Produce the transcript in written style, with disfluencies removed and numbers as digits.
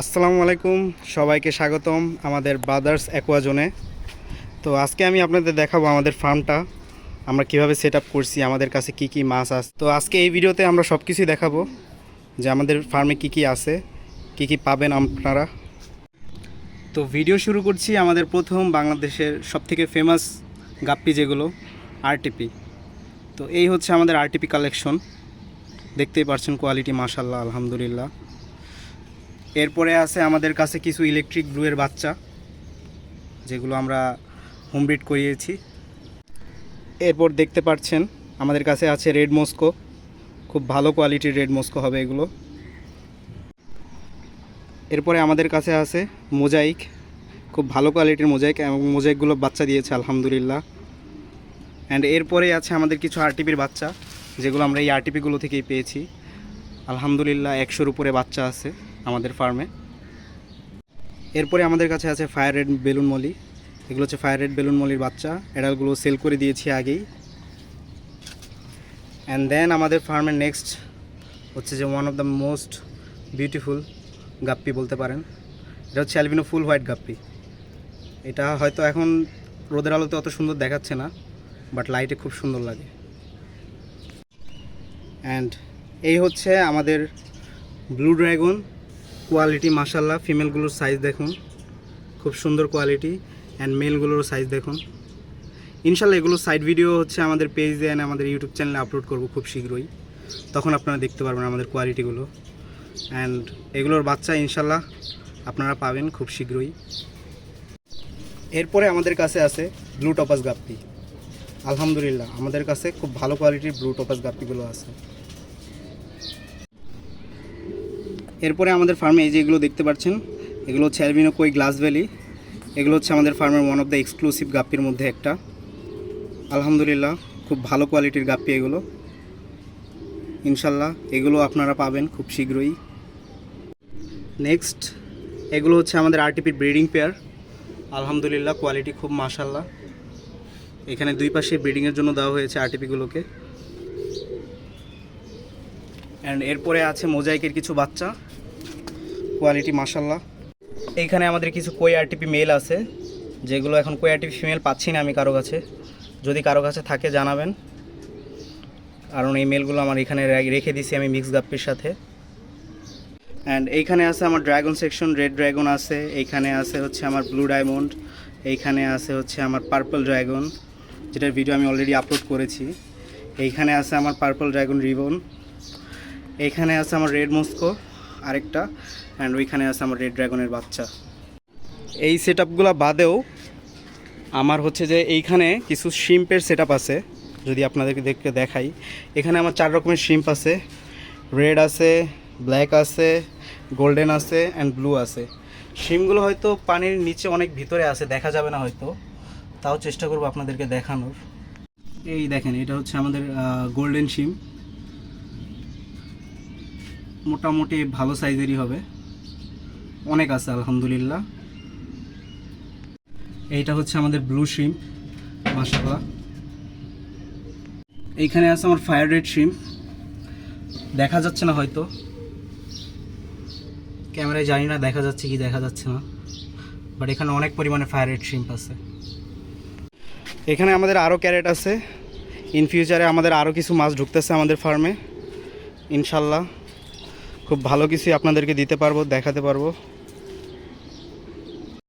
আসসালামু আলাইকুম, সবাইকে স্বাগতম আমাদের ব্রাদার্স অ্যাকোয়াজোনে। তো আজকে আমি আপনাদের দেখাবো আমাদের ফার্মটা আমরা কিভাবে সেট আপ করছি, আমাদের কাছে কি কি মাছ আছে। তো আজকে এই ভিডিওতে আমরা সব কিছুই দেখাবো যে আমাদের ফার্মে কি কি আছে, কি কি পাবেন আপনারা। তো ভিডিও শুরু করছি আমাদের প্রথম বাংলাদেশের সবথেকে ফেমাস গাপ্পি যেগুলো আরটিপি। তো এই হচ্ছে আমাদের আরটিপি কালেকশন, দেখতেই পাচ্ছেন কোয়ালিটি মাশাআল্লাহ আলহামদুলিল্লাহ। এরপরে আছে আমাদের কাছে কিছু ইলেকট্রিক ব্লুয়ের বাচ্চা যেগুলো আমরা হোম ব্রিড করিয়েছি। এরপর দেখতে পাচ্ছেন আমাদের কাছে আছে রেড মস্কো, খুব ভালো কোয়ালিটির রেড মস্কো হবে এগুলো। এরপরে আমাদের কাছে আছে মোজাইক, খুব ভালো কোয়ালিটির মোজাইক, এবং মোজাইকগুলো বাচ্চা দিয়েছে আলহামদুলিল্লাহ। অ্যান্ড এরপরে আছে আমাদের কিছু আরটিপির বাচ্চা যেগুলো আমরা এই আরটিপিগুলো থেকেই পেয়েছি আলহামদুলিল্লাহ। 100-র উপরে বাচ্চা আছে আমাদের ফার্মে। এরপরে আমাদের কাছে আছে ফায়ার রেড বেলুন মলি, এগুলো হচ্ছে ফায়ার রেড বেলুন মলির বাচ্চা, এডালগুলো সেল করে দিয়েছি আগেই। অ্যান্ড দেন আমাদের ফার্মের নেক্সট হচ্ছে যে one of the most beautiful guppy বলতে পারেন, এটা হচ্ছে অ্যালবিনো ফুল হোয়াইট গাপ্পি। এটা হয়তো এখন রোদের আলোতে অত সুন্দর দেখাচ্ছে না, বাট লাইটে খুব সুন্দর লাগে। অ্যান্ড এই হচ্ছে আমাদের ব্লু ড্রাগন, কোয়ালিটি মাশাআল্লাহ। ফিমেলগুলোর সাইজ দেখুন, খুব সুন্দর কোয়ালিটি। অ্যান্ড মেলগুলোর সাইজ দেখুন। ইনশাল্লাহ এগুলো সাইড ভিডিও হচ্ছে আমাদের পেজে অ্যান্ড আমাদের ইউটিউব চ্যানেলে আপলোড করব খুব শীঘ্রই, তখন আপনারা দেখতে পারবেন আমাদের কোয়ালিটিগুলো। অ্যান্ড এগুলোর বাচ্চা ইনশাল্লাহ আপনারা পাবেন খুব শীঘ্রই। এরপরে আমাদের কাছে আছে ব্লু টপাস গাপ্পি, আলহামদুলিল্লাহ আমাদের কাছে খুব ভালো কোয়ালিটির ব্লু টপাস গাপ্পিগুলো আছে। এরপরে আমাদের ফার্মে এই যেগুলো দেখতে পাচ্ছেন এগুলো হচ্ছে অ্যালবিনো কই গ্লাস ভ্যালি, এগুলো হচ্ছে আমাদের ফার্মের ওয়ান অফ দ্য এক্সক্লুসিভ গাপ্পির মধ্যে একটা আলহামদুলিল্লাহ। খুব ভালো কোয়ালিটির গাপ্পি এগুলো, ইনশাল্লাহ এগুলো আপনারা পাবেন খুব শীঘ্রই। নেক্সট এগুলো হচ্ছে আমাদের আরটিপির ব্রিডিং পেয়ার, আলহামদুলিল্লাহ কোয়ালিটি খুব মাশাআল্লাহ। এখানে দুই পাশে ব্রিডিংয়ের জন্য দেওয়া হয়েছে আরটিপিগুলোকে। অ্যান্ড এরপরে আছে মোজাইকের কিছু বাচ্চা, কোয়ালিটি মাশাআল্লাহ। এইখানে আমাদের কিছু কই আরটিপি মেল আছে, যেগুলো এখন কই আরটিপি ফিমেল পাচ্ছি না আমি কারো কাছে, যদি কারো কাছে থাকে জানাবেন, কারণ এই মেলগুলো আমার এখানে রেখে দিছি আমি মিক্স গাপ্পির সাথে। অ্যান্ড এইখানে আছে আমার ড্রাগন সেকশন, রেড ড্রাগন আছে, এইখানে আছে হচ্ছে আমার ব্লু ডায়মন্ড, এইখানে আছে হচ্ছে আমার পার্পল ড্রাগন যেটার ভিডিও আমি অলরেডি আপলোড করেছি, এইখানে আছে আমার পার্পল ড্রাগন রিবন, এইখানে আছে আমার রেড মস্কো আরেকটা, অ্যান্ড ওইখানে আছে আমার রেড ড্রাগনের বাচ্চা। এই সেট আপগুলো বাদেও আমার হচ্ছে যে এইখানে কিছু শিম্পের সেট আপ আছে, যদি আপনাদেরকে দেখাই। এখানে আমার 4 রকমের শিম্প আছে, রেড আছে, ব্ল্যাক আছে, গোল্ডেন আছে, অ্যান্ড ব্লু আছে। শিমগুলো হয়তো পানির নিচে অনেক ভিতরে আছে, দেখা যাবে না হয়তো, তাও চেষ্টা করবো আপনাদেরকে দেখানোর। এই দেখেন এটা হচ্ছে আমাদের গোল্ডেন শিম, মোটামুটি ভালো সাইজেরই হবে, অনেক আছে আলহামদুলিল্লাহ। এইটা হচ্ছে আমাদের ব্লু শিম মাশাআল্লাহ। এইখানে আছে আমার ফায়ার রেড শিম, দেখা যাচ্ছে না হয়তো ক্যামেরায়, জানি না দেখা যাচ্ছে কি দেখা যাচ্ছে না, বাট এখানে অনেক পরিমাণে ফায়ার রেড শিম্প আছে। এখানে আমাদের আরও ক্যারেট আছে, ইন ফিউচারে আমাদের আরও কিছু মাছ ঢুকতেছে আমাদের ফার্মে, ইনশাল্লাহ খুব ভালো কিছুই আপনাদেরকে দিতে পারবো, দেখাতে পারবো।